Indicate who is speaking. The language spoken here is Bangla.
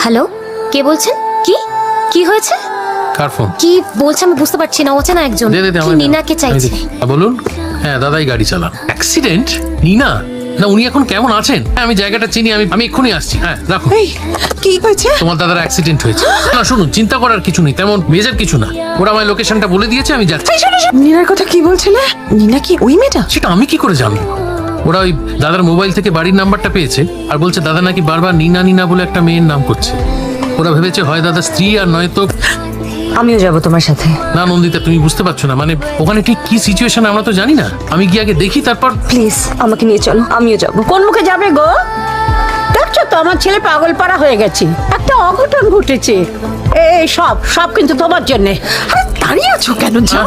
Speaker 1: হ্যালো, কে বলছেন? কি কি হয়েছে?
Speaker 2: কার ফোন?
Speaker 1: কি বলছে আমি বুঝতে পারছি না। অচেনা একজন
Speaker 2: দে দে দে
Speaker 1: কি
Speaker 2: আমায় দে।
Speaker 1: নিনাকে
Speaker 2: আমি
Speaker 1: চাইছে।
Speaker 2: দেখি। বলুন। হ্যাঁ, দাদাই গাড়ি চালান। অ্যাক্সিডেন্ট? নিনা? না, উনি এখন কেমন আছেন? হ্যাঁ, আমি জায়গাটা চিনি, আমি এক্ষুনি আসছি। হ্যাঁ, রাখো।
Speaker 3: এই কি হয়েছে?
Speaker 2: তোমার দাদার অ্যাক্সিডেন্ট হয়েছে। না শুনুন, চিন্তা করার কিছু নেই, তেমন মেজর কিছু না। ওরা আমায় লোকেশনটা বলে দিয়েছে, আমি যাচ্ছি।
Speaker 3: এই শোনো, নীনার কথা কি বলছিলে? নীনা কি ওই মেয়েটা?
Speaker 2: সেটা আমি কি করে জানবো? ওরা ওই দাদার মোবাইল থেকে বাড়ির নাম্বারটা পেয়েছে আর বলছে দাদা নাকি বারবার নিনা নিনা বলে একটা মেয়ের নাম করছে। ওরা ভেবেছে হয় দাদা স্ত্রী আর নয়তো।
Speaker 4: আমিও যাব তোমার সাথে।
Speaker 2: না নন্দিতা, তুমি বুঝতে পারছো না, মানে ওখানে ঠিক কি সিচুয়েশন আমরা তো জানি না। আমি গিয়ে আগে দেখি, তারপর।
Speaker 4: প্লিজ আমাকে নিয়ে চলো, আমিও যাব।
Speaker 5: কোন মুখে যাবে গো? দেখছো তো আমার ছেলে পাগল পাড়া হয়ে গেছে, একটা অঘটন ঘটেছে। এই সব সব কিন্তু তোমার জন্যে।
Speaker 3: আরে দাঁড়িয়ে আছো কেন? যাও।